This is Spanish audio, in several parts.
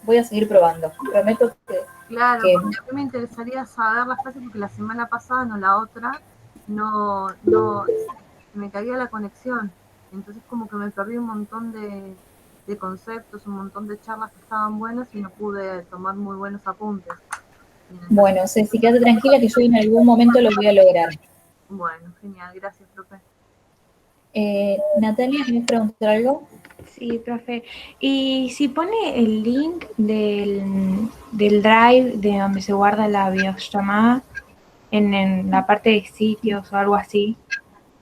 voy a seguir probando. Prometo Claro, que porque a mí me interesaría saber las clases porque la semana pasada, no la otra, me caía la conexión. Entonces como que me perdí un montón de conceptos, un montón de charlas que estaban buenas y no pude tomar muy buenos apuntes. Entonces, bueno, Ceci, quédate tranquila que yo en algún momento lo voy a lograr. bueno, genial, gracias, profe. Natalia, ¿quieres preguntar algo? Sí, profe. Y si pone el link del Drive de donde se guarda la videollamada en la parte de sitios o algo así.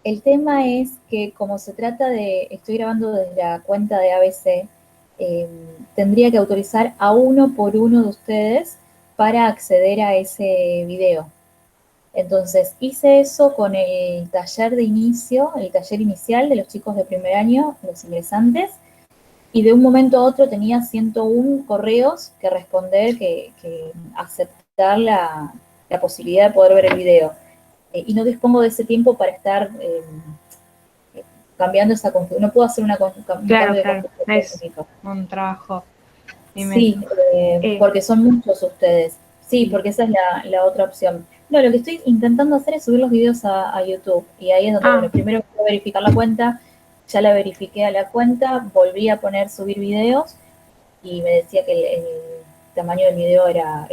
El tema es que como se trata estoy grabando desde la cuenta de ABC, tendría que autorizar a uno por uno de ustedes para acceder a ese video. Entonces hice eso con el taller de inicio, el taller inicial de los chicos de primer año, los ingresantes, y de un momento a otro tenía 101 correos que responder, que aceptar la posibilidad de poder ver el video. Y no dispongo de ese tiempo para estar cambiando esa configuración. No puedo hacer un cambio de configuración. Es un trabajo inmenso. Sí, porque son muchos ustedes. Sí, porque esa es la otra opción. No, lo que estoy intentando hacer es subir los videos a YouTube. Y ahí es donde, bueno, primero voy a verificar la cuenta. Ya la verifiqué a la cuenta, volví a poner subir videos y me decía que el tamaño del video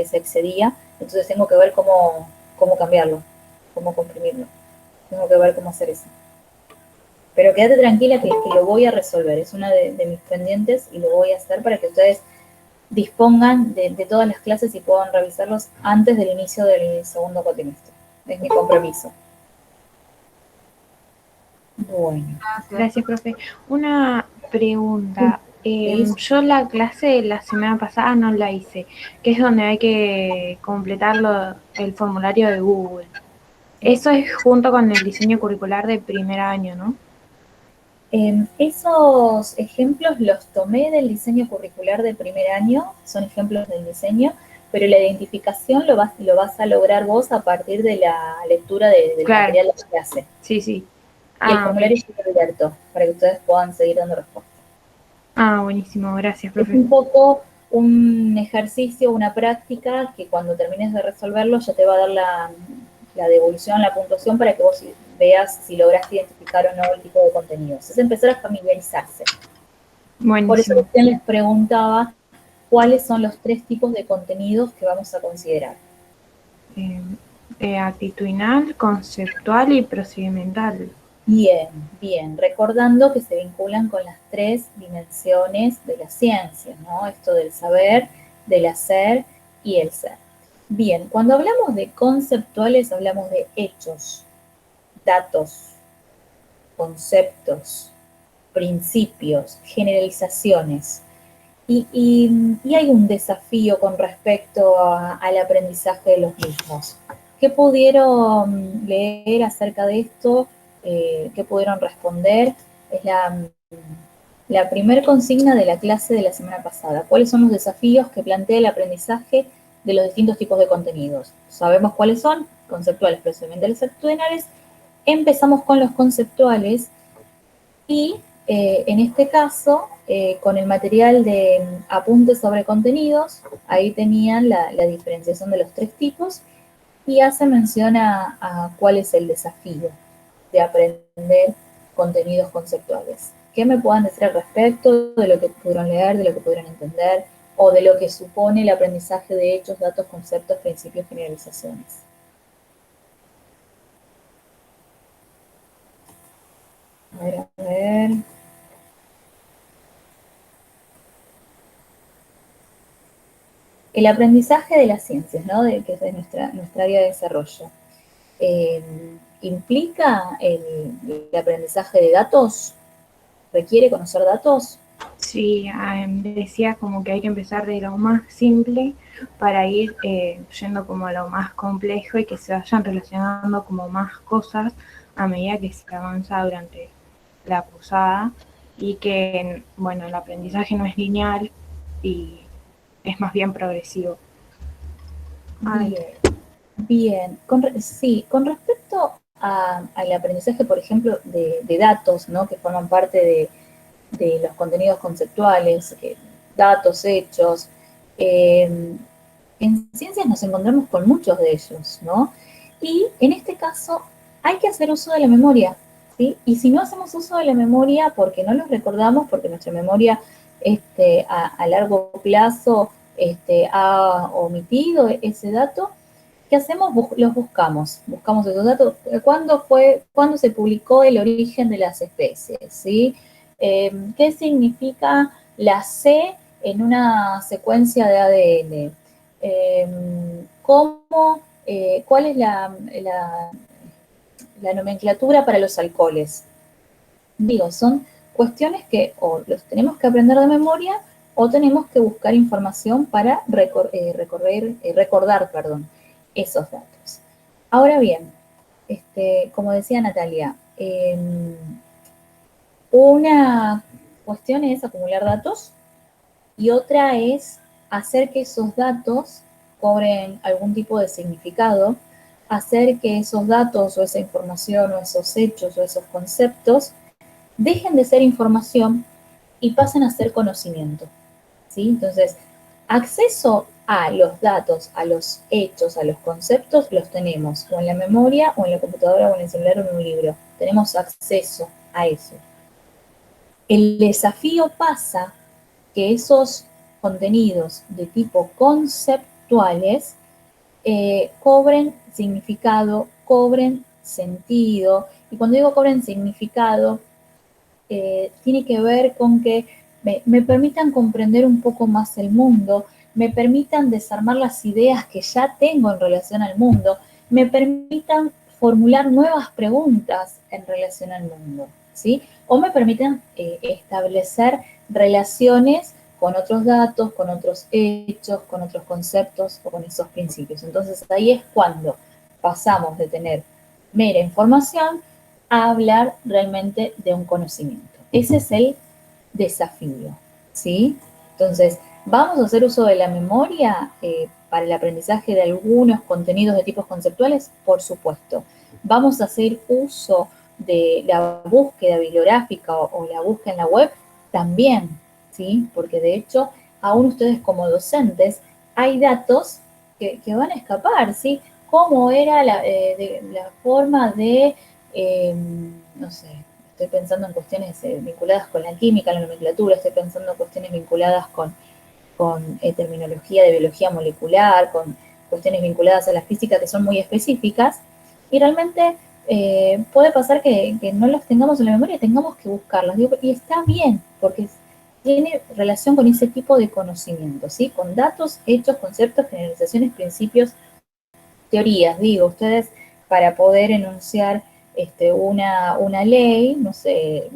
se excedía. Entonces tengo que ver cómo cambiarlo, cómo comprimirlo. Tengo que ver cómo hacer eso. Pero quédate tranquila que lo voy a resolver. Es una de mis pendientes y lo voy a hacer para que ustedes dispongan de todas las clases y puedan revisarlos antes del inicio del segundo cuatrimestre. Es mi compromiso. Bueno. Gracias, profe. Una pregunta. Yo la clase de la semana pasada no la hice, que es donde hay que completar el formulario de Google. Eso es junto con el diseño curricular de primer año, ¿no? Esos ejemplos los tomé del diseño curricular de primer año, son ejemplos del diseño, pero la identificación lo vas a lograr vos a partir de la lectura del material de la clase. Sí, sí. Y el formulario está abierto para que ustedes puedan seguir dando respuesta. Buenísimo, gracias, profe. Es un poco un ejercicio, una práctica que cuando termines de resolverlo ya te va a dar la devolución, la puntuación para que vos veas si lograste identificar o no el tipo de contenidos. Es empezar a familiarizarse. Buenísimo. Por eso usted les preguntaba cuáles son los 3 tipos de contenidos que vamos a considerar. Actitudinal, conceptual y procedimental. Bien, bien. Recordando que se vinculan con las 3 dimensiones de las ciencias, ¿no? Esto del saber, del hacer y el ser. Bien, cuando hablamos de conceptuales hablamos de hechos, datos, conceptos, principios, generalizaciones. Y hay un desafío con respecto al aprendizaje de los mismos. ¿Qué pudieron leer acerca de esto? ¿Qué pudieron responder? Es la primer consigna de la clase de la semana pasada. ¿Cuáles son los desafíos que plantea el aprendizaje de los distintos tipos de contenidos? Sabemos cuáles son, conceptuales, procedimentales, actitudinales. Empezamos con los conceptuales y en este caso, con el material de apuntes sobre contenidos, ahí tenían la diferenciación de los 3 tipos y hace mención a cuál es el desafío de aprender contenidos conceptuales. ¿Qué me puedan decir al respecto de lo que pudieron leer, de lo que pudieron entender o de lo que supone el aprendizaje de hechos, datos, conceptos, principios, generalizaciones? A ver. El aprendizaje de las ciencias, ¿no? Que es nuestra área de desarrollo. ¿Implica el aprendizaje de datos? ¿Requiere conocer datos? Sí, decía como que hay que empezar de lo más simple para ir yendo como a lo más complejo y que se vayan relacionando como más cosas a medida que se avanza durante la cursada y que, bueno, el aprendizaje no es lineal y es más bien progresivo. Bien. Con respecto al aprendizaje, por ejemplo, de datos, ¿no? Que forman parte de los contenidos conceptuales, datos, hechos, En ciencias nos encontramos con muchos de ellos, ¿no? Y en este caso hay que hacer uso de la memoria, ¿sí? Y si no hacemos uso de la memoria porque no los recordamos, porque nuestra memoria a largo plazo ha omitido ese dato, ¿qué hacemos? Los buscamos esos datos. ¿Cuándo se publicó el origen de las especies? ¿Sí? ¿Qué significa la C en una secuencia de ADN? ¿Cuál es la nomenclatura para los alcoholes? Digo, son cuestiones que o los tenemos que aprender de memoria o tenemos que buscar información para recordar esos datos. Ahora bien, como decía Natalia, una cuestión es acumular datos y otra es hacer que esos datos cobren algún tipo de significado, hacer que esos datos o esa información o esos hechos o esos conceptos dejen de ser información y pasen a ser conocimiento, ¿sí? Entonces, acceso a los datos, a los hechos, a los conceptos, los tenemos o en la memoria, o en la computadora, o en el celular, o en un libro. Tenemos acceso a eso. El desafío pasa que esos contenidos de tipo conceptuales cobren significado, cobren sentido. Y cuando digo cobren significado, tiene que ver con que me permitan comprender un poco más el mundo, me permitan desarmar las ideas que ya tengo en relación al mundo, me permitan formular nuevas preguntas en relación al mundo, ¿sí? O me permitan establecer relaciones con otros datos, con otros hechos, con otros conceptos o con esos principios. Entonces ahí es cuando pasamos de tener mera información a hablar realmente de un conocimiento. Ese es el desafío, ¿sí? Entonces, ¿vamos a hacer uso de la memoria para el aprendizaje de algunos contenidos de tipos conceptuales? Por supuesto. ¿Vamos a hacer uso de la búsqueda bibliográfica o la búsqueda en la web? También, ¿sí? Porque de hecho, aún ustedes como docentes, hay datos que van a escapar, ¿sí? ¿Cómo era la forma de no sé, estoy pensando en cuestiones vinculadas con la química, la nomenclatura, estoy pensando en cuestiones vinculadas con terminología de biología molecular, con cuestiones vinculadas a la física que son muy específicas, y realmente puede pasar que no los tengamos en la memoria y tengamos que buscarlas. Y está bien, porque tiene relación con ese tipo de conocimiento, ¿sí? Con datos, hechos, conceptos, generalizaciones, principios, teorías. Digo, ustedes para poder enunciar una ley, no sé,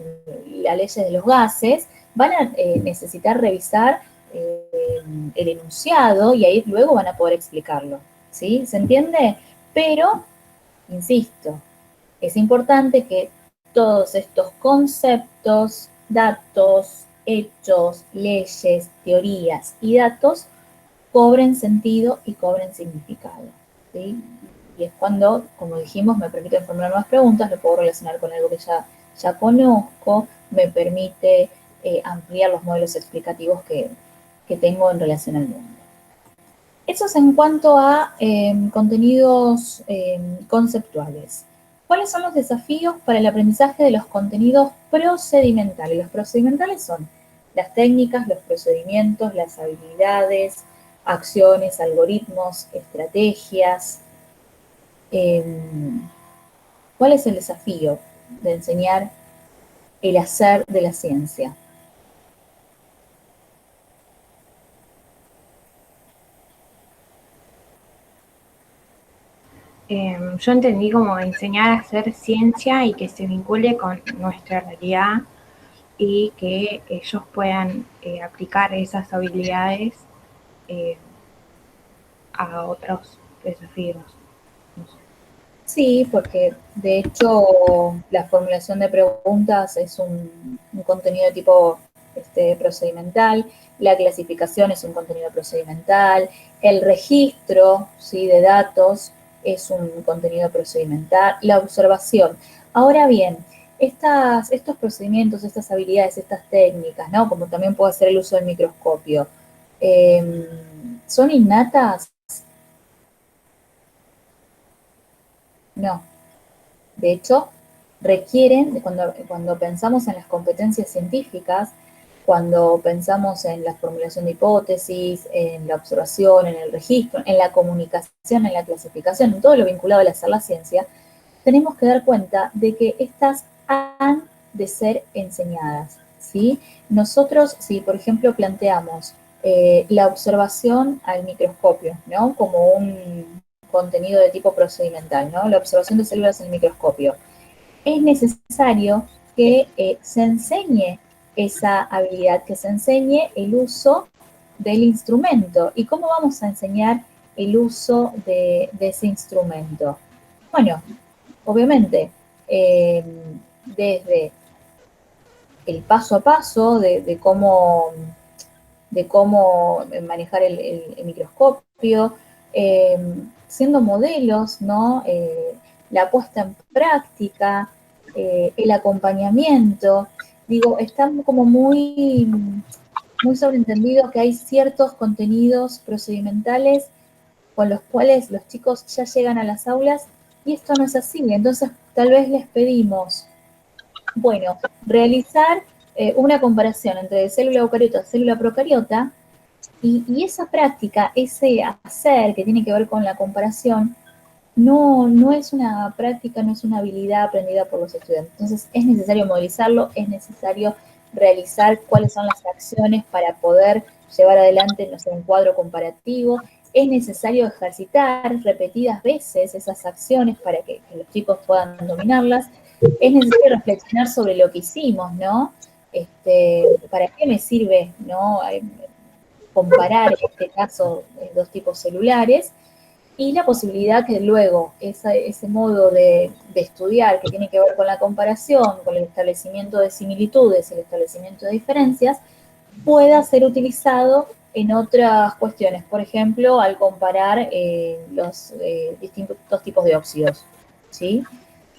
la ley de los gases, van a necesitar revisar el enunciado y ahí luego van a poder explicarlo, ¿sí? ¿Se entiende? Pero, insisto, es importante que todos estos conceptos, datos, hechos, leyes, teorías y datos cobren sentido y cobren significado, ¿sí? Y es cuando, como dijimos, me permite formular nuevas preguntas, lo puedo relacionar con algo que ya conozco, me permite ampliar los modelos explicativos que tengo en relación al mundo. Eso es en cuanto a contenidos conceptuales. ¿Cuáles son los desafíos para el aprendizaje de los contenidos procedimentales? Los procedimentales son las técnicas, los procedimientos, las habilidades, acciones, algoritmos, estrategias. ¿Cuál es el desafío de enseñar el hacer de la ciencia? Yo entendí como enseñar a hacer ciencia y que se vincule con nuestra realidad y que ellos puedan aplicar esas habilidades a otros desafíos. No sé. Sí, porque de hecho la formulación de preguntas es un contenido de tipo procedimental, la clasificación es un contenido procedimental, el registro, ¿sí?, de datos es un contenido procedimental, la observación. Ahora bien, estos procedimientos, estas habilidades, estas técnicas, ¿no?, como también puede ser el uso del microscopio, ¿Son innatas? No. De hecho, requieren, cuando pensamos en las competencias científicas, cuando pensamos en la formulación de hipótesis, en la observación, en el registro, en la comunicación, en la clasificación, en todo lo vinculado al hacer la ciencia, tenemos que dar cuenta de que estas han de ser enseñadas, ¿sí? Nosotros, si por ejemplo planteamos la observación al microscopio, ¿no? Como un contenido de tipo procedimental, ¿no? La observación de células en el microscopio. Es necesario que se enseñe esa habilidad, que se enseñe el uso del instrumento. ¿Y cómo vamos a enseñar el uso de ese instrumento? Bueno, obviamente, desde el paso a paso de cómo manejar el microscopio, siendo modelos, ¿no? La puesta en práctica, el acompañamiento. Digo, está como muy sobreentendido que hay ciertos contenidos procedimentales con los cuales los chicos ya llegan a las aulas y esto no es así. Entonces, tal vez les pedimos, bueno, realizar una comparación entre célula eucariota y célula procariota y esa práctica, ese hacer que tiene que ver con la comparación, no es una práctica, no es una habilidad aprendida por los estudiantes. Entonces, es necesario modelizarlo, es necesario realizar cuáles son las acciones para poder llevar adelante, no sé, un cuadro comparativo. Es necesario ejercitar repetidas veces esas acciones para que los chicos puedan dominarlas. Es necesario reflexionar sobre lo que hicimos, ¿no? ¿Para qué me sirve, ¿no? Comparar, en este caso, dos tipos celulares, y la posibilidad que luego ese modo de estudiar que tiene que ver con la comparación, con el establecimiento de similitudes y el establecimiento de diferencias, pueda ser utilizado en otras cuestiones, por ejemplo, al comparar los distintos tipos de óxidos, ¿sí?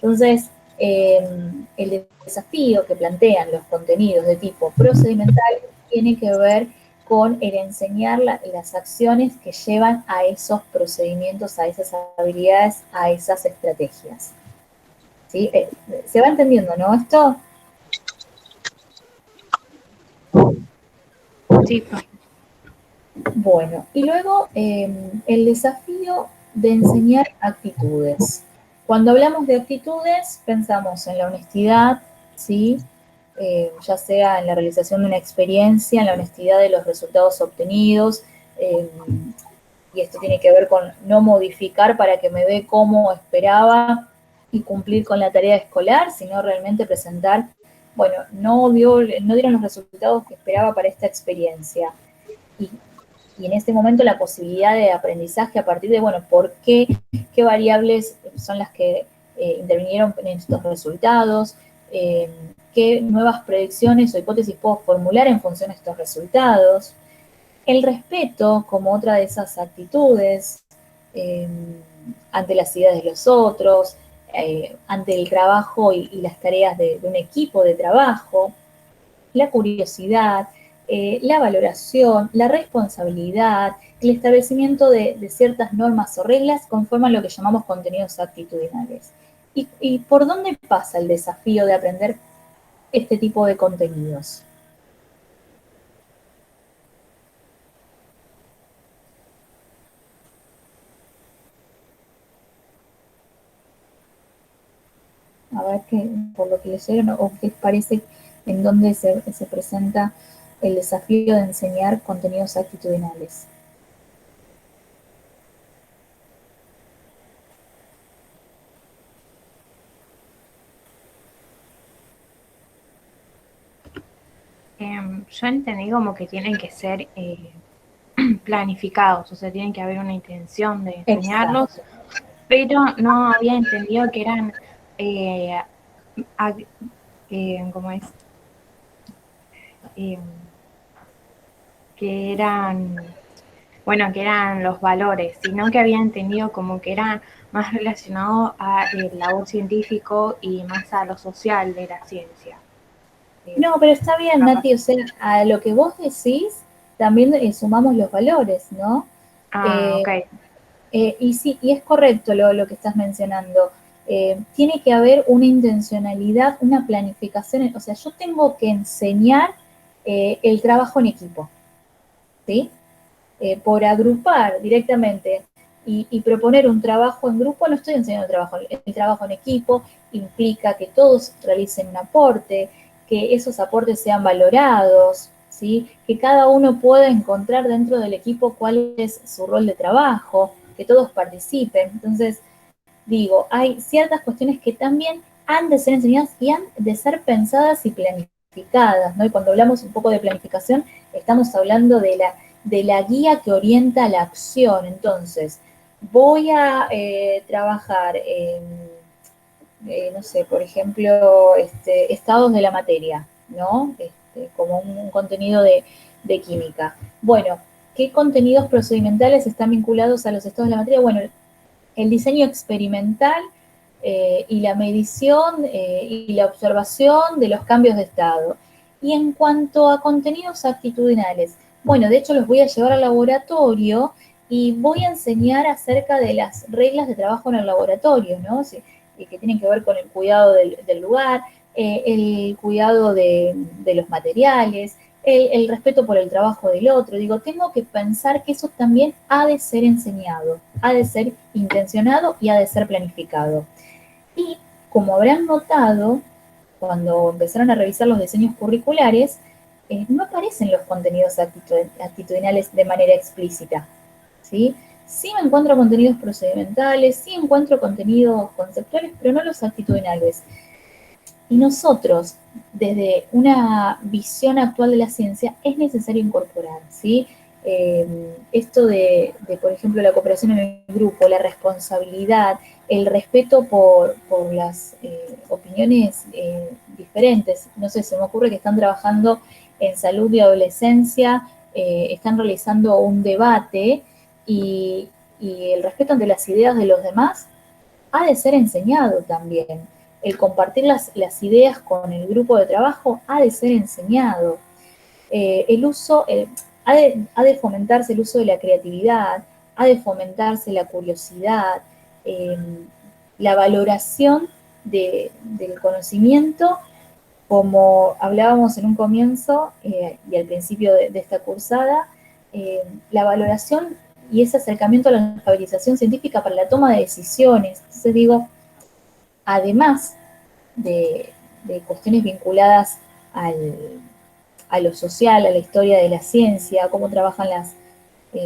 Entonces, el desafío que plantean los contenidos de tipo procedimental tiene que ver con el enseñar las acciones que llevan a esos procedimientos, a esas habilidades, a esas estrategias. ¿Sí? ¿Se va entendiendo, no? Esto. Sí. Bueno, y luego el desafío de enseñar actitudes. Cuando hablamos de actitudes, pensamos en la honestidad, ¿sí? Ya sea en la realización de una experiencia, en la honestidad de los resultados obtenidos, y esto tiene que ver con no modificar para que me dé como esperaba y cumplir con la tarea escolar, sino realmente presentar, bueno, no dieron los resultados que esperaba para esta experiencia. Y en este momento la posibilidad de aprendizaje a partir de, bueno, ¿por qué? ¿Qué variables son las que intervinieron en estos resultados? ¿Qué nuevas predicciones o hipótesis puedo formular en función de estos resultados? El respeto como otra de esas actitudes ante las ideas de los otros, ante el trabajo y las tareas de un equipo de trabajo, la curiosidad, la valoración, la responsabilidad, el establecimiento de ciertas normas o reglas conforman lo que llamamos contenidos actitudinales. ¿Y por dónde pasa el desafío de aprender este tipo de contenidos? A ver por lo que leyeron o qué parece en dónde se presenta el desafío de enseñar contenidos actitudinales. Yo entendí como que tienen que ser planificados, o sea, tienen que haber una intención de enseñarlos, pero no había entendido que eran, ¿cómo es? Que eran, bueno, que eran los valores, sino que había entendido como que era más relacionado al labor científico y más a lo social de la ciencia. No, pero está bien, Nati, o sea, a lo que vos decís también sumamos los valores, ¿no? Ok. Y sí, y es correcto lo que estás mencionando. Tiene que haber una intencionalidad, una planificación. O sea, yo tengo que enseñar el trabajo en equipo, ¿sí? Por agrupar directamente y proponer un trabajo en grupo, no estoy enseñando el trabajo en equipo implica que todos realicen un aporte, que esos aportes sean valorados, ¿sí? Que cada uno pueda encontrar dentro del equipo cuál es su rol de trabajo, que todos participen. Entonces, digo, hay ciertas cuestiones que también han de ser enseñadas y han de ser pensadas y planificadas, ¿no? Y cuando hablamos un poco de planificación, estamos hablando de la guía que orienta la acción. Entonces, voy a trabajar en, no sé, por ejemplo, estados de la materia, ¿no? Como un contenido de química. Bueno, ¿qué contenidos procedimentales están vinculados a los estados de la materia? Bueno, el diseño experimental y la medición y la observación de los cambios de estado. Y en cuanto a contenidos actitudinales, bueno, de hecho los voy a llevar al laboratorio y voy a enseñar acerca de las reglas de trabajo en el laboratorio, ¿no? Sí, que tienen que ver con el cuidado del lugar, el cuidado de los materiales, el respeto por el trabajo del otro. Digo, tengo que pensar que eso también ha de ser enseñado, ha de ser intencionado y ha de ser planificado. Y como habrán notado, cuando empezaron a revisar los diseños curriculares, no aparecen los contenidos actitudinales de manera explícita, ¿sí? Sí me encuentro contenidos procedimentales, sí encuentro contenidos conceptuales, pero no los actitudinales. Y nosotros, desde una visión actual de la ciencia, es necesario incorporar, ¿sí? Esto por ejemplo, la cooperación en el grupo, la responsabilidad, el respeto por las opiniones diferentes. No sé, se me ocurre que están trabajando en salud y adolescencia, están realizando un debate y, y el respeto ante las ideas de los demás ha de ser enseñado también. El compartir las ideas con el grupo de trabajo ha de ser enseñado. El uso, ha de fomentarse el uso de la creatividad, ha de fomentarse la curiosidad, eh, la valoración del conocimiento, como hablábamos en un comienzo y al principio de esta cursada, la valoración y ese acercamiento a la estabilización científica para la toma de decisiones. Entonces digo, además de cuestiones vinculadas a lo social, a la historia de la ciencia, a cómo trabajan las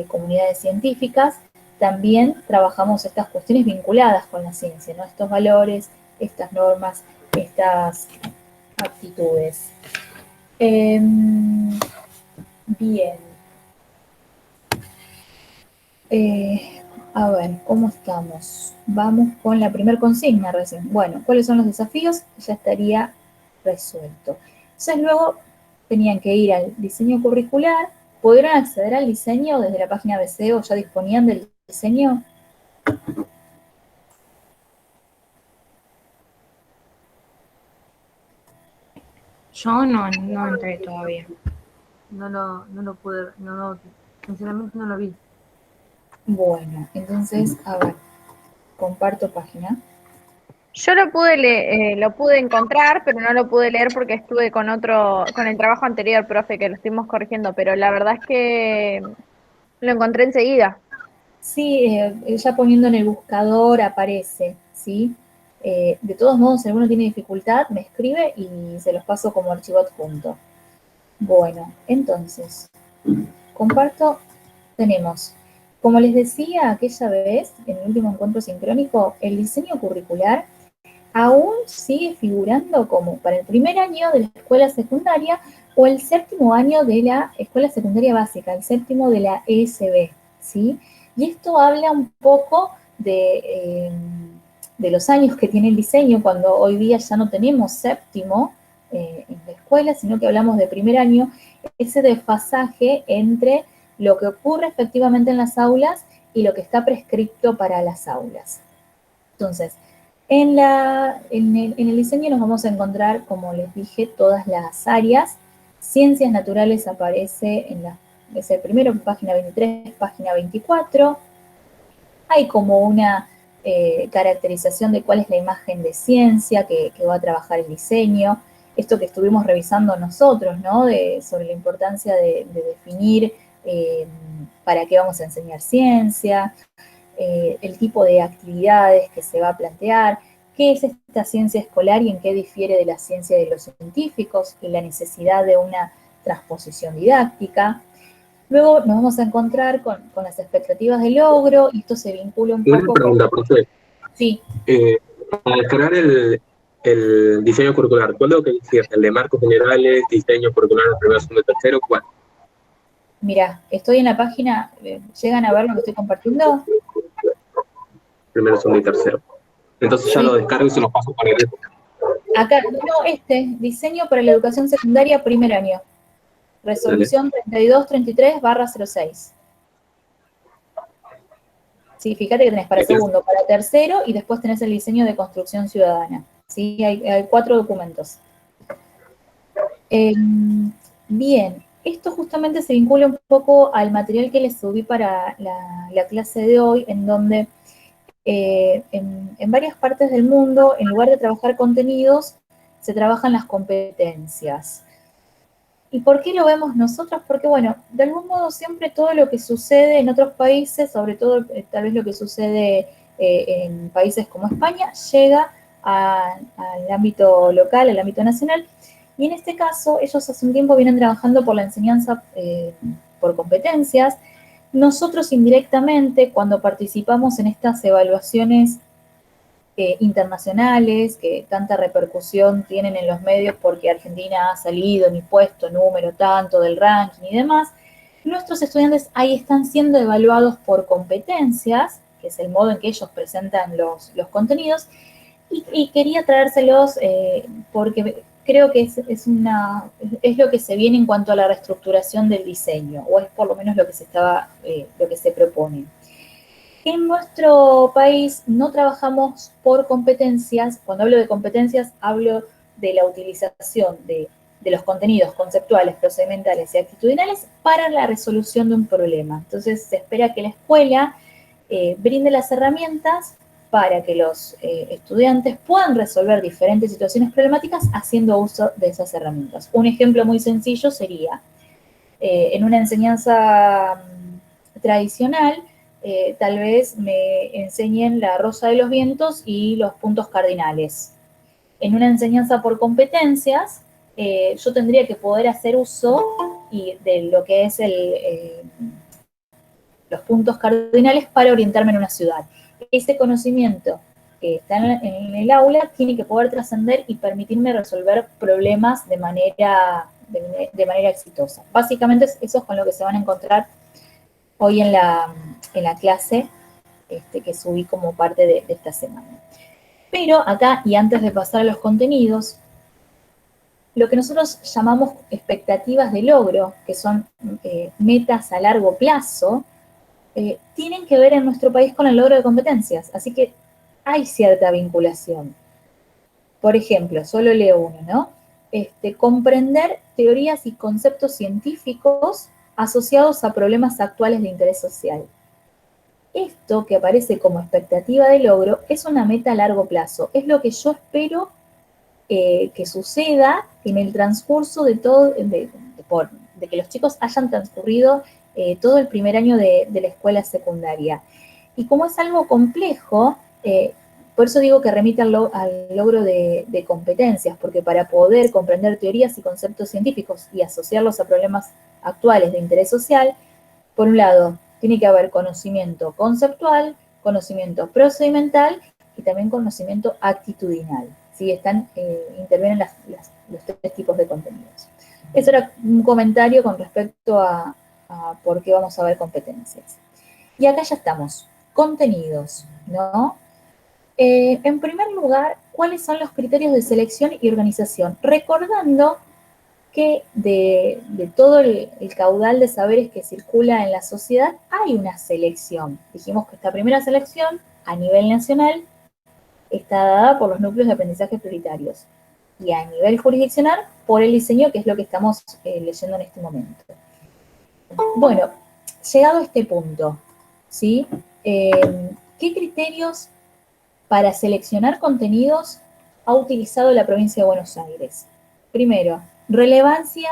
comunidades científicas, también trabajamos estas cuestiones vinculadas con la ciencia, ¿no? Estos valores, estas normas, estas actitudes. Bien. A ver, ¿cómo estamos? Vamos con la primera consigna recién. Bueno, ¿cuáles son los desafíos? Ya estaría resuelto. Entonces luego tenían que ir al diseño curricular. ¿Pudieron acceder al diseño desde la página BC o ya disponían del diseño? Yo no entré todavía. No lo pude, sinceramente no lo vi. Bueno, entonces, a ver, comparto página. Yo lo pude encontrar, pero no lo pude leer porque estuve con el trabajo anterior, profe, que lo estuvimos corrigiendo, pero la verdad es que lo encontré enseguida. Sí, ya poniendo en el buscador aparece, ¿sí? De todos modos, si alguno tiene dificultad, me escribe y se los paso como archivo adjunto. Bueno, entonces, comparto, tenemos, como les decía aquella vez, en el último encuentro sincrónico, el diseño curricular aún sigue figurando como para el primer año de la escuela secundaria o el séptimo año de la escuela secundaria básica, el séptimo de la ESB, ¿sí? Y esto habla un poco de los años que tiene el diseño, cuando hoy día ya no tenemos séptimo en la escuela, sino que hablamos de primer año, ese desfasaje entre lo que ocurre efectivamente en las aulas y lo que está prescripto para las aulas. Entonces, en el diseño nos vamos a encontrar, como les dije, todas las áreas. Ciencias naturales aparece en es el primero, página 23, página 24. Hay como una caracterización de cuál es la imagen de ciencia que va a trabajar el diseño. Esto que estuvimos revisando nosotros, ¿no? Sobre la importancia de definir para qué vamos a enseñar ciencia, el tipo de actividades que se va a plantear, qué es esta ciencia escolar y en qué difiere de la ciencia de los científicos, y la necesidad de una transposición didáctica. Luego nos vamos a encontrar con las expectativas de logro, y esto se vincula un poco. Una pregunta, profe. Sí. Para descargar el diseño curricular, ¿cuál tengo que decir? ¿El de marcos generales, diseño curricular, primero, segundo, tercero? ¿Cuál? Mira, estoy en la página, ¿llegan a ver lo que estoy compartiendo? Primero, segundo y tercero. Entonces ya Sí. lo descargo y se lo paso para el resto. Acá, no, diseño para la educación secundaria primer año. Resolución 3233/06. Sí, fíjate que tenés para segundo, para tercero, y después tenés el diseño de construcción ciudadana. Sí, hay 4 documentos. Bien, esto justamente se vincula un poco al material que les subí para la clase de hoy, en donde en varias partes del mundo, en lugar de trabajar contenidos, se trabajan las competencias. ¿Y por qué lo vemos nosotros? Porque, bueno, de algún modo siempre todo lo que sucede en otros países, sobre todo tal vez lo que sucede en países como España, llega al ámbito local, al ámbito nacional, y en este caso ellos hace un tiempo vienen trabajando por la enseñanza por competencias. Nosotros indirectamente, cuando participamos en estas evaluaciones internacionales que tanta repercusión tienen en los medios porque Argentina ha salido ni puesto número tanto del ranking y demás, nuestros estudiantes ahí están siendo evaluados por competencias, que es el modo en que ellos presentan los contenidos, y quería traérselos porque creo que es lo que se viene en cuanto a la reestructuración del diseño, o es por lo menos lo que se propone. En nuestro país no trabajamos por competencias. Cuando hablo de competencias, hablo de la utilización de los contenidos conceptuales, procedimentales y actitudinales para la resolución de un problema. Entonces, se espera que la escuela brinde las herramientas para que los estudiantes puedan resolver diferentes situaciones problemáticas haciendo uso de esas herramientas. Un ejemplo muy sencillo sería, en una enseñanza tradicional, tal vez me enseñen la rosa de los vientos y los puntos cardinales. En una enseñanza por competencias, yo tendría que poder hacer uso de lo que es los puntos cardinales para orientarme en una ciudad. Ese conocimiento que está en el aula tiene que poder trascender y permitirme resolver problemas de manera exitosa. Básicamente eso es con lo que se van a encontrar hoy en la clase que subí como parte de esta semana. Pero acá, y antes de pasar a los contenidos, lo que nosotros llamamos expectativas de logro, que son metas a largo plazo, tienen que ver en nuestro país con el logro de competencias, así que hay cierta vinculación. Por ejemplo, solo leo uno, ¿no? Comprender teorías y conceptos científicos asociados a problemas actuales de interés social. Esto que aparece como expectativa de logro es una meta a largo plazo, es lo que yo espero que suceda en el transcurso de que los chicos hayan transcurrido todo el primer año de la escuela secundaria. Y como es algo complejo, por eso digo que remite al logro de competencias, porque para poder comprender teorías y conceptos científicos y asociarlos a problemas actuales de interés social, por un lado, tiene que haber conocimiento conceptual, conocimiento procedimental y también conocimiento actitudinal. ¿Sí? Intervienen los 3 tipos de contenidos. Eso era un comentario con respecto a por qué vamos a ver competencias. Y acá ya estamos, contenidos, ¿no? En primer lugar, ¿cuáles son los criterios de selección y organización? Recordando que de todo el caudal de saberes que circula en la sociedad hay una selección. Dijimos que esta primera selección, a nivel nacional, está dada por los núcleos de aprendizaje prioritarios. Y a nivel jurisdiccional, por el diseño, que es lo que estamos leyendo en este momento. Bueno, llegado a este punto, ¿sí? ¿Qué criterios para seleccionar contenidos ha utilizado la provincia de Buenos Aires? Primero, relevancia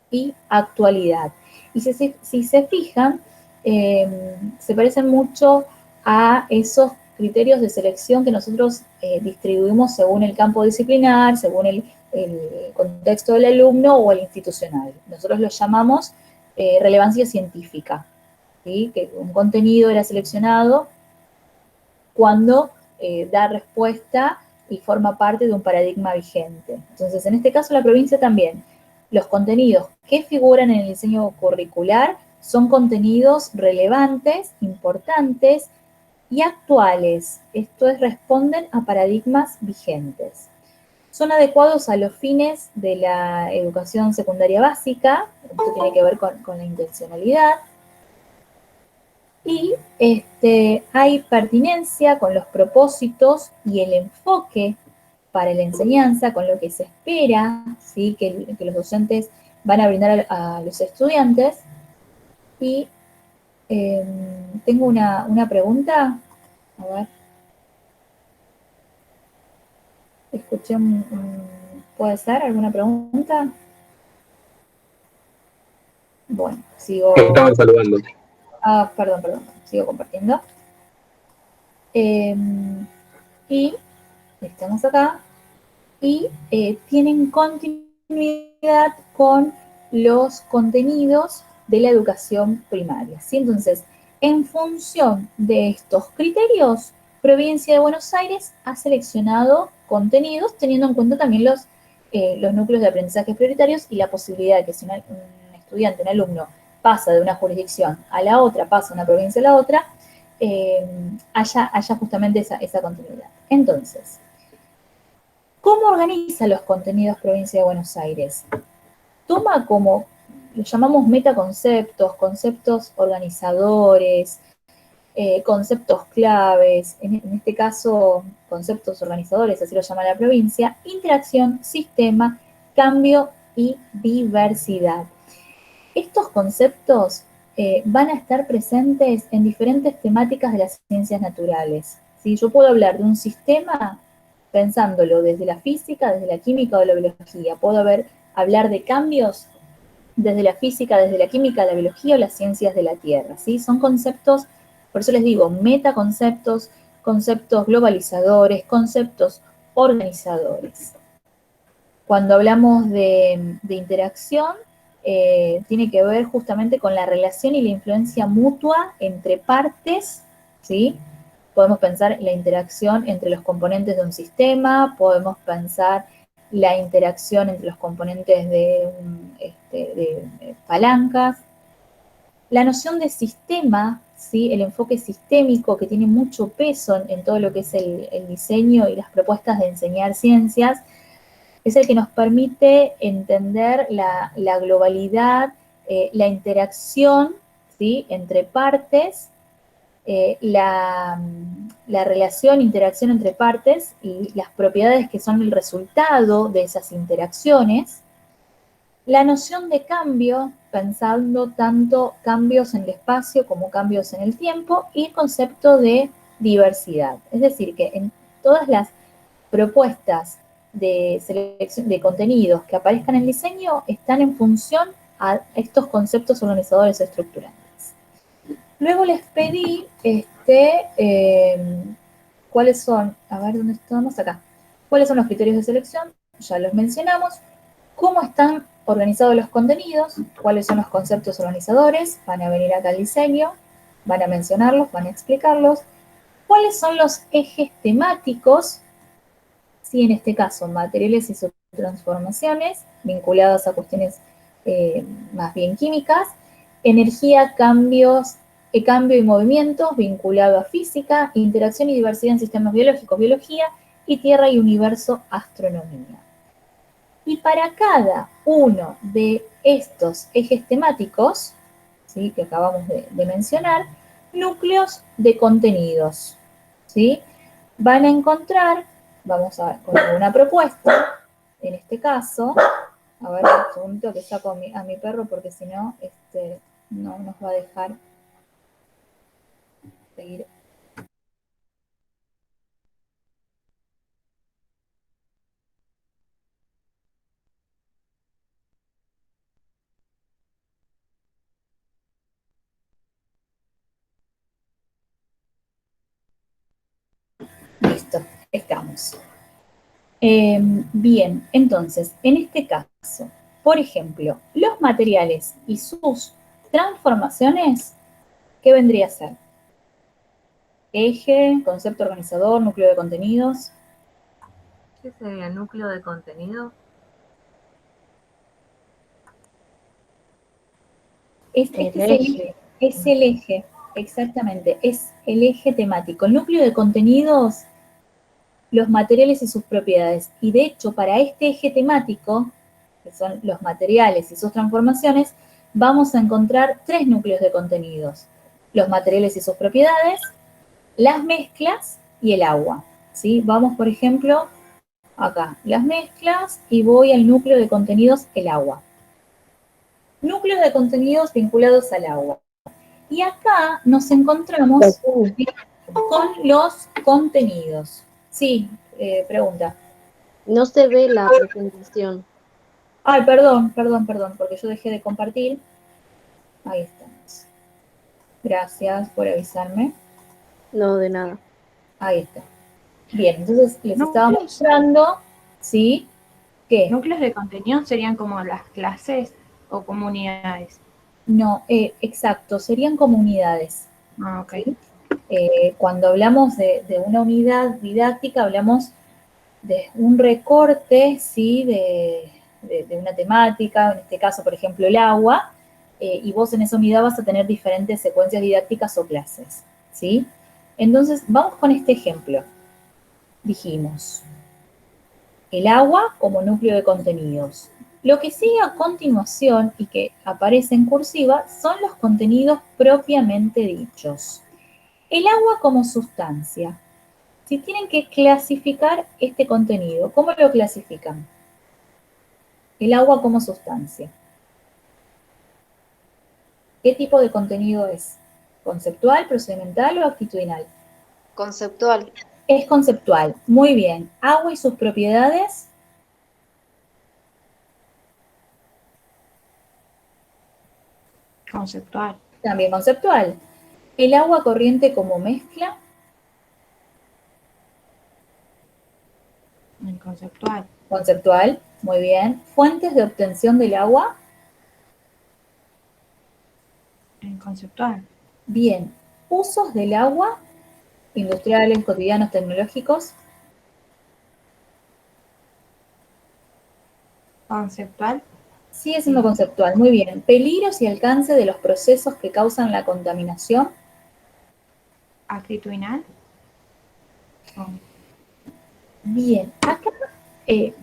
y actualidad. Y si se fijan, se parecen mucho a esos criterios de selección que nosotros distribuimos según el campo disciplinar, según el contexto del alumno o el institucional. Nosotros los llamamos relevancia científica, ¿sí? Que un contenido era seleccionado cuando da respuesta y forma parte de un paradigma vigente. Entonces, en este caso, la provincia también. Los contenidos que figuran en el diseño curricular son contenidos relevantes, importantes y actuales. Esto es, responden a paradigmas vigentes. Son adecuados a los fines de la educación secundaria básica, esto tiene que ver con la intencionalidad, y hay pertinencia con los propósitos y el enfoque para la enseñanza, con lo que se espera, ¿sí? que los docentes van a brindar a los estudiantes. Y tengo una pregunta, a ver, escuché ¿puede ser alguna pregunta? Bueno, sigo. Estaban saludando. Perdón, sigo compartiendo. Y estamos acá. Y tienen continuidad con los contenidos de la educación primaria, ¿sí? Entonces, en función de estos criterios, Provincia de Buenos Aires ha seleccionado contenidos teniendo en cuenta también los núcleos de aprendizaje prioritarios y la posibilidad de que si un estudiante, un alumno, pasa de una jurisdicción a la otra, pasa de una provincia a la otra, haya justamente esa continuidad. Entonces, ¿cómo organiza los contenidos Provincia de Buenos Aires? Toma como, lo llamamos metaconceptos, conceptos organizadores, conceptos claves, en este caso conceptos organizadores, así lo llama la provincia, interacción, sistema, cambio y diversidad. Estos conceptos van a estar presentes en diferentes temáticas de las ciencias naturales. ¿Sí? Yo puedo hablar de un sistema pensándolo desde la física, desde la química o la biología. Puedo hablar de cambios desde la física, desde la química, la biología o las ciencias de la Tierra. ¿Sí? Son conceptos, por eso les digo, metaconceptos, conceptos globalizadores, conceptos organizadores. Cuando hablamos de interacción, tiene que ver justamente con la relación y la influencia mutua entre partes, ¿sí? Podemos pensar la interacción entre los componentes de un sistema, podemos pensar la interacción entre los componentes de palancas. La noción de sistema, ¿sí? El enfoque sistémico que tiene mucho peso en todo lo que es el diseño y las propuestas de enseñar ciencias, es el que nos permite entender la globalidad, la interacción, ¿sí? Entre partes, la relación, interacción entre partes y las propiedades que son el resultado de esas interacciones. La noción de cambio, pensando tanto cambios en el espacio como cambios en el tiempo, y el concepto de diversidad. Es decir, que en todas las propuestas de selección de contenidos que aparezcan en el diseño están en función a estos conceptos organizadores estructurantes. Luego les pedí cuáles son, a ver dónde estamos acá, cuáles son los criterios de selección, ya los mencionamos, cómo están organizados los contenidos, cuáles son los conceptos organizadores, van a venir acá al diseño, van a mencionarlos, van a explicarlos, cuáles son los ejes temáticos, sí, en este caso, materiales y sus transformaciones, vinculadas a cuestiones más bien químicas, energía, cambio y movimientos, vinculado a física, interacción y diversidad en sistemas biológicos, biología, y tierra y universo, astronomía. Y para cada uno de estos ejes temáticos, ¿sí? Que acabamos de mencionar, núcleos de contenidos, ¿sí? Van a encontrar, vamos a ver, con una propuesta, en este caso, a ver, un segundito que saco a mi perro porque si no, no nos va a dejar seguir. Listo, estamos. Bien, entonces, en este caso, por ejemplo, los materiales y sus transformaciones, ¿qué vendría a ser? Eje, concepto organizador, núcleo de contenidos. ¿Qué sería el núcleo de contenido? Este es el eje, es el eje, exactamente, es el eje temático. El núcleo de contenidos, los materiales y sus propiedades. Y de hecho, para este eje temático, que son los materiales y sus transformaciones, vamos a encontrar 3 núcleos de contenidos. Los materiales y sus propiedades, las mezclas y el agua. ¿Sí? Vamos, por ejemplo, acá, las mezclas, y voy al núcleo de contenidos, el agua. Núcleos de contenidos vinculados al agua. Y acá nos encontramos con los contenidos. Sí, pregunta. No se ve la presentación. Ay, perdón, porque yo dejé de compartir. Ahí estamos. Gracias por avisarme. No, de nada. Ahí está. Bien, entonces les estaba Núcleos. mostrando, ¿sí? ¿Qué? Núcleos de contenido serían como las clases o comunidades. No, exacto, serían comunidades. Ah, ok. ¿Sí? Cuando hablamos de una unidad didáctica, hablamos de un recorte, ¿sí? De una temática, en este caso, por ejemplo, el agua, y vos en esa unidad vas a tener diferentes secuencias didácticas o clases, ¿sí? Entonces, vamos con este ejemplo. Dijimos, el agua como núcleo de contenidos. Lo que sigue a continuación y que aparece en cursiva son los contenidos propiamente dichos. El agua como sustancia. Si tienen que clasificar este contenido, ¿cómo lo clasifican? El agua como sustancia. ¿Qué tipo de contenido es? ¿Conceptual, procedimental o actitudinal? Conceptual. Es conceptual. Muy bien. Agua y sus propiedades. Conceptual. También conceptual. El agua corriente como mezcla. Conceptual. Conceptual. Muy bien. Fuentes de obtención del agua. Conceptual. Bien. Usos del agua. Industriales, cotidianos, tecnológicos. Conceptual. Sigue siendo conceptual, muy bien. Peligros y alcance de los procesos que causan la contaminación. Actitudinal. Bien, acá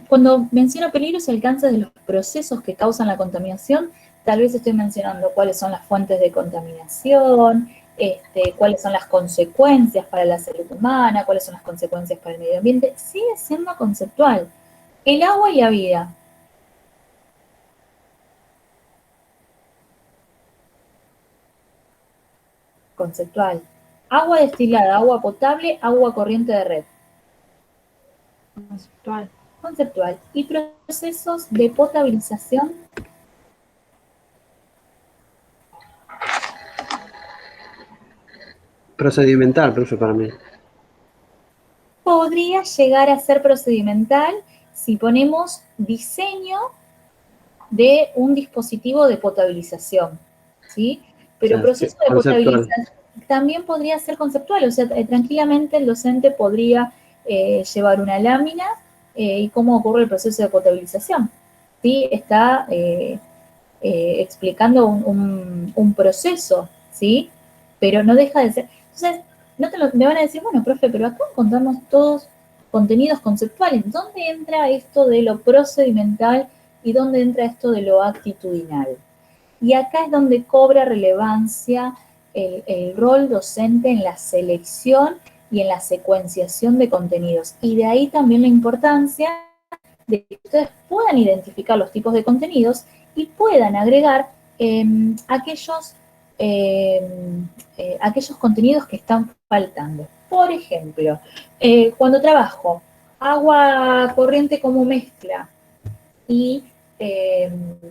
cuando menciono peligros y alcances de los procesos que causan la contaminación, tal vez estoy mencionando cuáles son las fuentes de contaminación, cuáles son las consecuencias para la salud humana, cuáles son las consecuencias para el medio ambiente. Sigue siendo conceptual. El agua y la vida. Conceptual. Agua destilada, agua potable, agua corriente de red. Conceptual. Conceptual. Y procesos de potabilización. Procedimental, profe, para mí. Podría llegar a ser procedimental si ponemos diseño de un dispositivo de potabilización, ¿sí? Pero O sea, proceso de conceptual. potabilización también podría ser conceptual, o sea, tranquilamente el docente podría llevar una lámina y cómo ocurre el proceso de potabilización, ¿sí? Está explicando un proceso, ¿sí? Pero no deja de ser. Entonces, me van a decir, bueno, profe, pero acá encontramos todos contenidos conceptuales. ¿Dónde entra esto de lo procedimental y dónde entra esto de lo actitudinal? Y acá es donde cobra relevancia el rol docente en la selección y en la secuenciación de contenidos. Y de ahí también la importancia de que ustedes puedan identificar los tipos de contenidos y puedan agregar aquellos, aquellos contenidos que están faltando. Por ejemplo, cuando trabajo agua corriente como mezcla y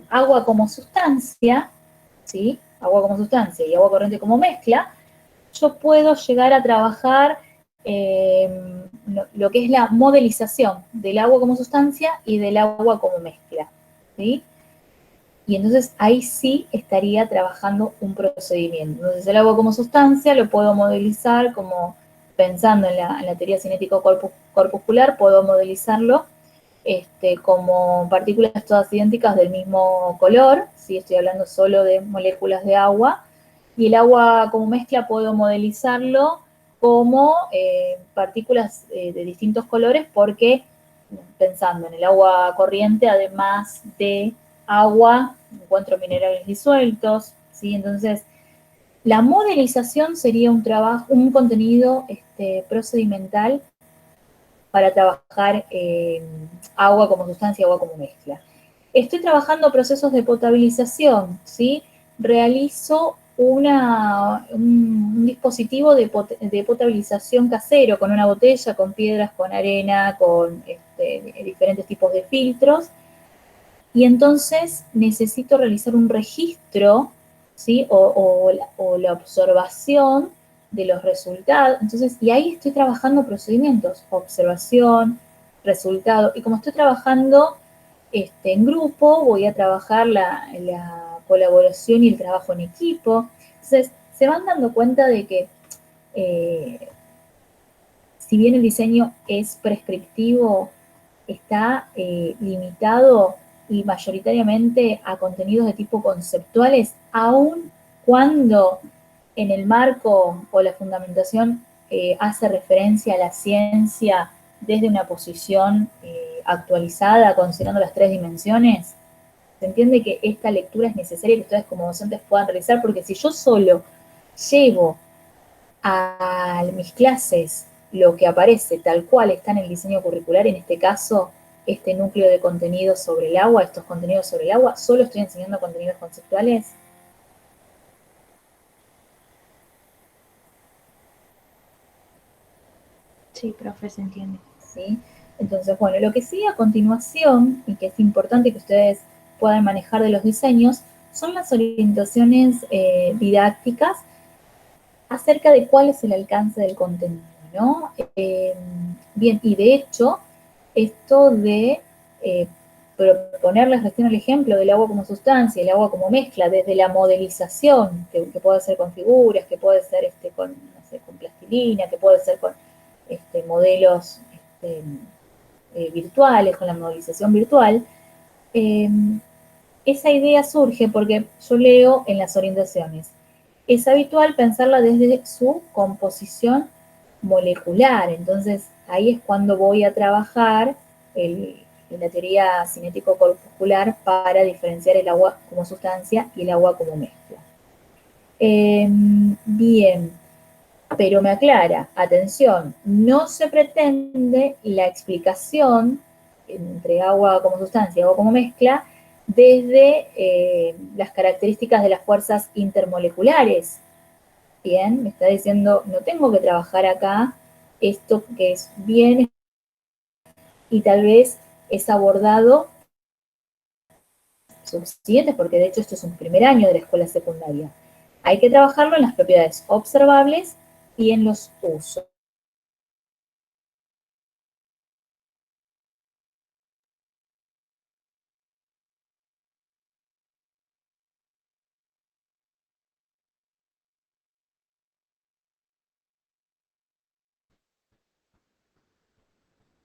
agua como sustancia, ¿sí? Agua como sustancia y agua corriente como mezcla, yo puedo llegar a trabajar lo que es la modelización del agua como sustancia y del agua como mezcla, ¿sí? Y entonces ahí sí estaría trabajando un procedimiento. Entonces el agua como sustancia lo puedo modelizar como pensando en la teoría cinético-corpuscular, puedo modelizarlo como partículas todas idénticas del mismo color, si estoy hablando solo de moléculas de agua, y el agua como mezcla puedo modelizarlo como partículas de distintos colores porque pensando en el agua corriente, además de agua, encuentro minerales disueltos, ¿sí? Entonces, la modelización sería un trabajo, un contenido procedimental para trabajar agua como sustancia y agua como mezcla. Estoy trabajando procesos de potabilización, ¿sí? Realizo un dispositivo de potabilización casero con una botella, con piedras, con arena, con diferentes tipos de filtros. Y entonces necesito realizar un registro, ¿sí? O la observación de los resultados. Entonces, y ahí estoy trabajando procedimientos, observación, resultado. Y como estoy trabajando en grupo, voy a trabajar la colaboración y el trabajo en equipo. Entonces, se van dando cuenta de que si bien el diseño es prescriptivo, está limitado y mayoritariamente a contenidos de tipo conceptuales, aun cuando en el marco o la fundamentación hace referencia a la ciencia desde una posición actualizada, considerando las tres dimensiones. Se entiende que esta lectura es necesaria que ustedes como docentes puedan realizar, porque si yo solo llevo a mis clases lo que aparece tal cual está en el diseño curricular, en este caso, este núcleo de contenidos sobre el agua, estos contenidos sobre el agua, solo estoy enseñando contenidos conceptuales. Sí, profe, se entiende. ¿Sí? Entonces, bueno, lo que sigue a continuación, y que es importante que ustedes puedan manejar de los diseños, son las orientaciones didácticas acerca de cuál es el alcance del contenido, ¿no? Bien, y de hecho, esto de proponerles recién el ejemplo del agua como sustancia, el agua como mezcla, desde la modelización, que puede ser con figuras, que puede ser con, no sé, con plastilina, que puede ser con modelos virtuales, con la modelización virtual, eh, esa idea surge porque yo leo en las orientaciones. Es habitual pensarla desde su composición molecular, entonces ahí es cuando voy a trabajar la teoría cinético-corpuscular para diferenciar el agua como sustancia y el agua como mezcla. Bien, pero me aclara, atención, no se pretende la explicación entre agua como sustancia y agua como mezcla desde las características de las fuerzas intermoleculares. Bien, me está diciendo, no tengo que trabajar acá esto que es bien y tal vez es abordado subsiguientes, porque de hecho esto es un primer año de la escuela secundaria. Hay que trabajarlo en las propiedades observables y en los usos.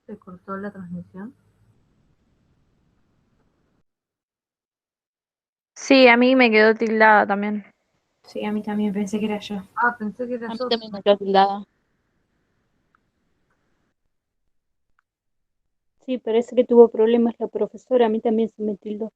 Se cortó la transmisión. Sí, a mí me quedó tildada también. Sí, a mí también pensé que era yo. Ah, pensé que era A mí yo. también me quedó tildada. Sí, parece que tuvo problemas la profesora, a mí también se me tildó.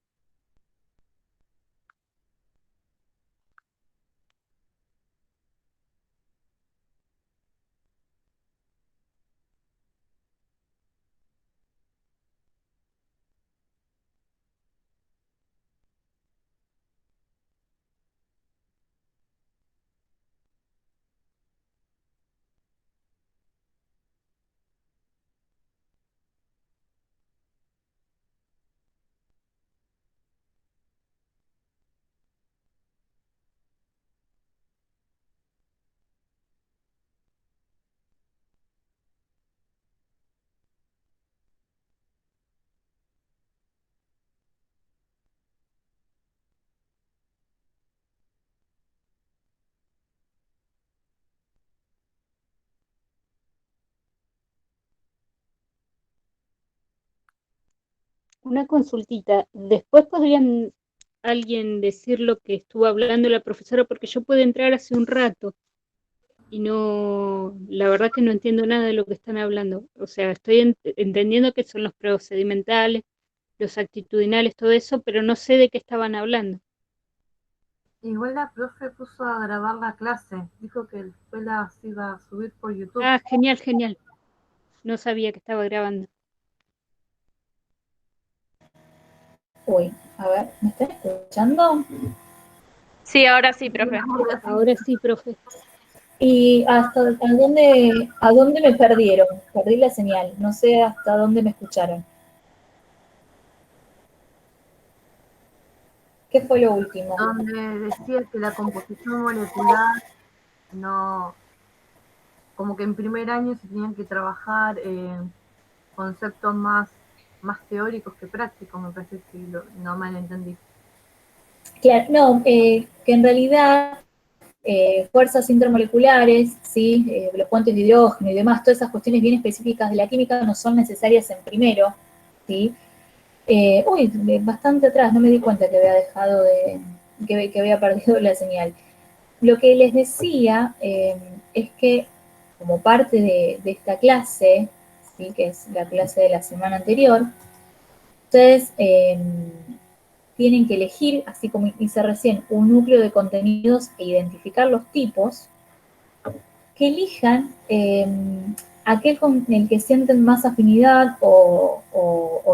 Una consultita. Después podrían alguien decir lo que estuvo hablando la profesora, porque yo puedo entrar hace un rato y no, la verdad que no entiendo nada de lo que están hablando. O sea, estoy entendiendo que son los procedimentales, los actitudinales, todo eso, pero no sé de qué estaban hablando. Igual la profe puso a grabar la clase, dijo que después la iba a subir por YouTube. Ah, genial, genial. No sabía que estaba grabando. Uy, a ver, ¿me están escuchando? Sí, ahora sí, profe. Ahora sí, profe. ¿Y a dónde me perdieron? Perdí la señal, no sé hasta dónde me escucharon. ¿Qué fue lo último? Donde decía que la composición molecular no, como que en primer año se tenían que trabajar conceptos más teóricos que prácticos, me parece que no mal entendí. Claro, no, que en realidad fuerzas intermoleculares, ¿sí? Los puentes de hidrógeno y demás, todas esas cuestiones bien específicas de la química no son necesarias en primero, ¿sí? Bastante atrás, no me di cuenta que había dejado que había perdido la señal. Lo que les decía es que como parte de esta clase, ¿sí? Que es la clase de la semana anterior, ustedes tienen que elegir, así como hice recién, un núcleo de contenidos e identificar los tipos, que elijan aquel con el que sienten más afinidad o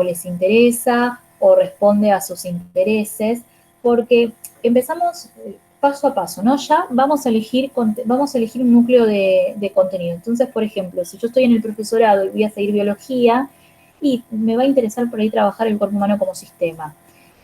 les interesa o responde a sus intereses, porque empezamos paso a paso, ¿no? Ya vamos a elegir un núcleo de contenido. Entonces, por ejemplo, si yo estoy en el profesorado y voy a seguir biología, y me va a interesar por ahí trabajar el cuerpo humano como sistema.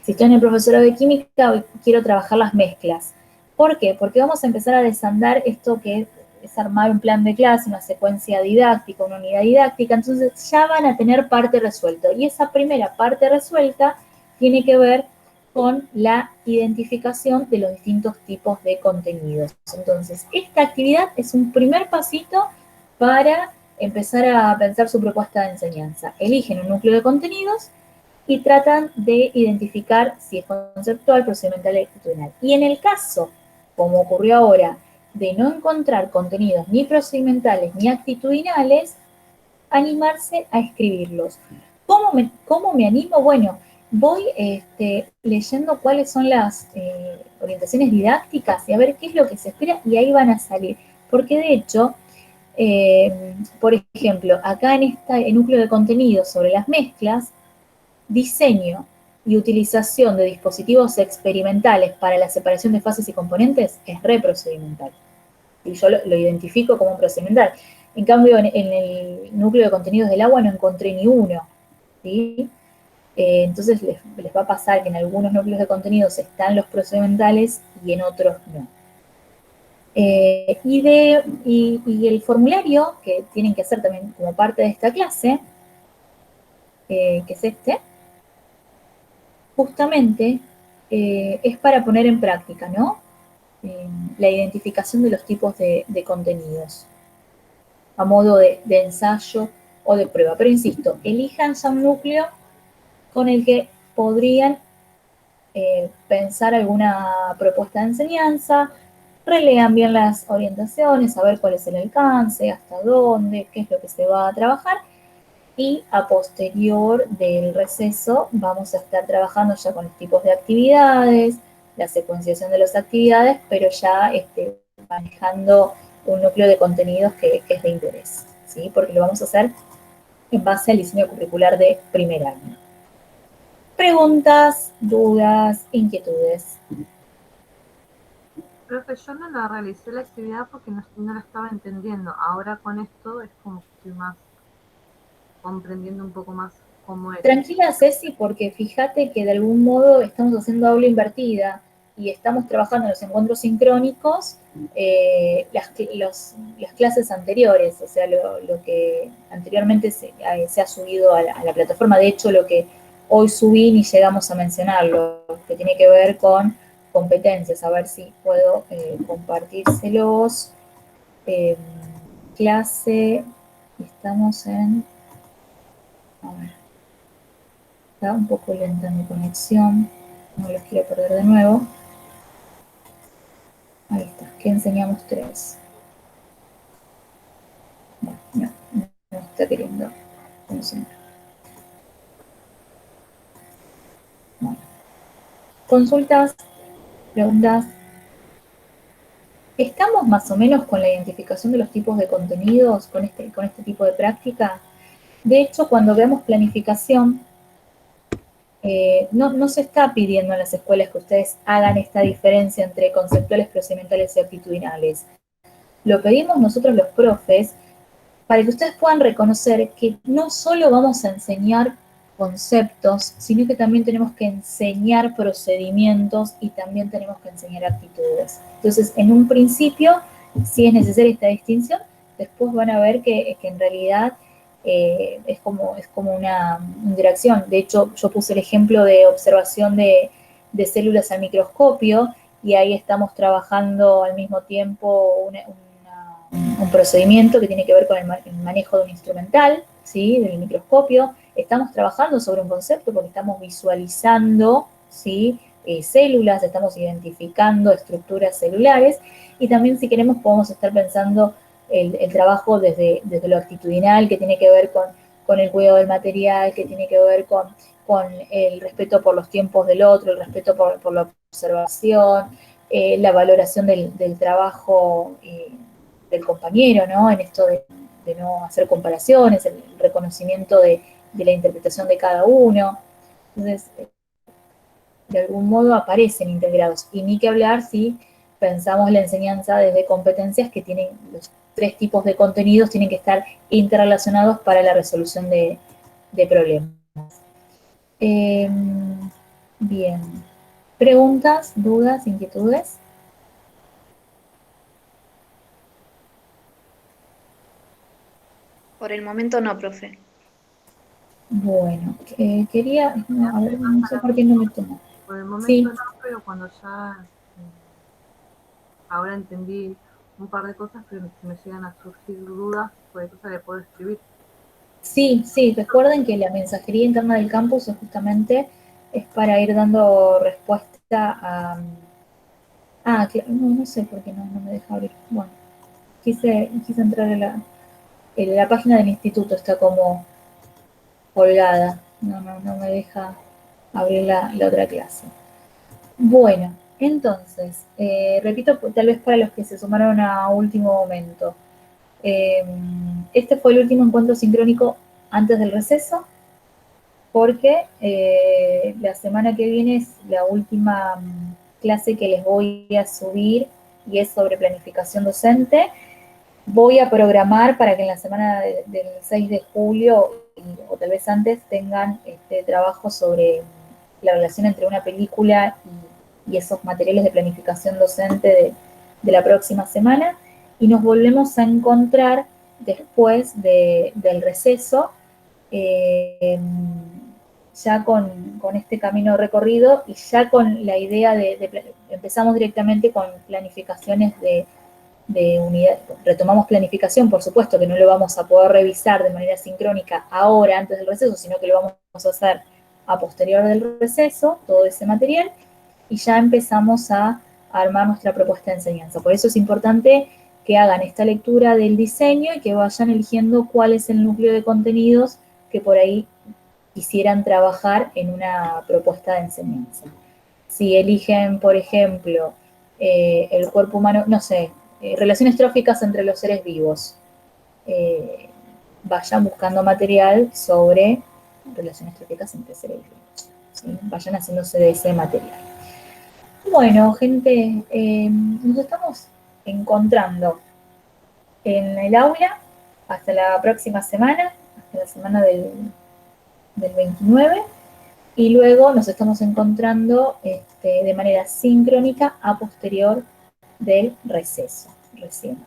Si estoy en el profesorado de química, quiero trabajar las mezclas. ¿Por qué? Porque vamos a empezar a desandar esto que es armar un plan de clase, una secuencia didáctica, una unidad didáctica, entonces ya van a tener parte resuelta. Y esa primera parte resuelta tiene que ver con la identificación de los distintos tipos de contenidos. Entonces, esta actividad es un primer pasito para empezar a pensar su propuesta de enseñanza. Eligen un núcleo de contenidos y tratan de identificar si es conceptual, procedimental y actitudinal. Y en el caso, como ocurrió ahora, de no encontrar contenidos ni procedimentales ni actitudinales, animarse a escribirlos. ¿Cómo me animo? Bueno, voy leyendo cuáles son las orientaciones didácticas y a ver qué es lo que se espera y ahí van a salir. Porque de hecho, por ejemplo, acá en este núcleo de contenidos sobre las mezclas, diseño y utilización de dispositivos experimentales para la separación de fases y componentes es reprocedimental. Y yo lo identifico como un procedimental. En cambio, en el núcleo de contenidos del agua no encontré ni uno. ¿Sí? Entonces les va a pasar que en algunos núcleos de contenidos están los procedimentales y en otros no. Y el formulario que tienen que hacer también como parte de esta clase, que es este, justamente es para poner en práctica, ¿no? La identificación de los tipos de contenidos a modo de ensayo o de prueba. Pero insisto, elijan ya un núcleo con el que podrían pensar alguna propuesta de enseñanza, relean bien las orientaciones, saber cuál es el alcance, hasta dónde, qué es lo que se va a trabajar, y a posterior del receso vamos a estar trabajando ya con los tipos de actividades, la secuenciación de las actividades, pero ya manejando un núcleo de contenidos que es de interés, ¿sí? Porque lo vamos a hacer en base al diseño curricular de primer año. Preguntas, dudas, inquietudes. Profe, yo no la realicé la actividad porque no la estaba entendiendo. Ahora con esto es como que estoy más comprendiendo un poco más cómo es. Tranquila, Ceci, porque fíjate que de algún modo estamos haciendo aula invertida y estamos trabajando en los encuentros sincrónicos las clases anteriores, o sea, lo que anteriormente se ha subido a la plataforma. De hecho, lo que hoy subí ni llegamos a mencionarlo, que tiene que ver con competencias. A ver si puedo compartírselos. Clase, estamos en... A ver. Está un poco lenta mi conexión, no los quiero perder de nuevo. Ahí está, que enseñamos 3. No está queriendo funcionar. Bueno. Consultas, preguntas. ¿Estamos más o menos con la identificación de los tipos de contenidos con este tipo de práctica? De hecho, cuando veamos planificación, no se está pidiendo en las escuelas que ustedes hagan esta diferencia entre conceptuales, procedimentales y actitudinales. Lo pedimos nosotros los profes para que ustedes puedan reconocer que no solo vamos a enseñar conceptos, sino que también tenemos que enseñar procedimientos y también tenemos que enseñar actitudes. Entonces, en un principio, sí es necesaria esta distinción, después van a ver que en realidad es como una interacción. De hecho, yo puse el ejemplo de observación de células al microscopio y ahí estamos trabajando al mismo tiempo un procedimiento que tiene que ver con el manejo de un instrumental, ¿sí? Del microscopio. Estamos trabajando sobre un concepto porque estamos visualizando, ¿sí? Células, estamos identificando estructuras celulares y también si queremos podemos estar pensando el trabajo desde lo actitudinal, que tiene que ver con el cuidado del material, que tiene que ver con el respeto por los tiempos del otro, el respeto por la observación, la valoración del trabajo del compañero, ¿no? En esto de no hacer comparaciones, el reconocimiento de la interpretación de cada uno. Entonces, de algún modo aparecen integrados. Y ni que hablar si pensamos la enseñanza desde competencias que tienen los 3 tipos de contenidos, tienen que estar interrelacionados para la resolución de problemas. Bien. ¿Preguntas, dudas, inquietudes? Por el momento no, profe. Bueno, quería, a ver, no sé por qué no me tomó. Por el momento Sí. no, pero cuando ya ahora entendí un par de cosas, pero si me llegan a surgir dudas, pues cosas le puedo escribir. Sí, recuerden que la mensajería interna del campus justamente es para ir dando respuesta a... no sé por qué no me deja abrir. Bueno, quise entrar en la página del instituto, está como colgada, no me deja abrir la otra clase. Bueno, entonces, repito, tal vez para los que se sumaron a último momento. Este fue el último encuentro sincrónico antes del receso, porque la semana que viene es la última clase que les voy a subir y es sobre planificación docente. Voy a programar para que en la semana del 6 de julio o tal vez antes tengan este trabajo sobre la relación entre una película y esos materiales de planificación docente de la próxima semana y nos volvemos a encontrar después del receso ya con este camino recorrido y ya con la idea empezamos directamente con planificaciones de unidad, retomamos planificación, por supuesto que no lo vamos a poder revisar de manera sincrónica ahora antes del receso, sino que lo vamos a hacer a posterior del receso, todo ese material, y ya empezamos a armar nuestra propuesta de enseñanza. Por eso es importante que hagan esta lectura del diseño y que vayan eligiendo cuál es el núcleo de contenidos que por ahí quisieran trabajar en una propuesta de enseñanza. Si eligen, por ejemplo, el cuerpo humano, no sé, relaciones tróficas entre los seres vivos, vayan buscando material sobre relaciones tróficas entre seres vivos. ¿Sí? Vayan haciéndose de ese material. Bueno, gente, nos estamos encontrando en el aula hasta la próxima semana, hasta la semana del 29, y luego nos estamos encontrando de manera sincrónica a posterior del receso, recién.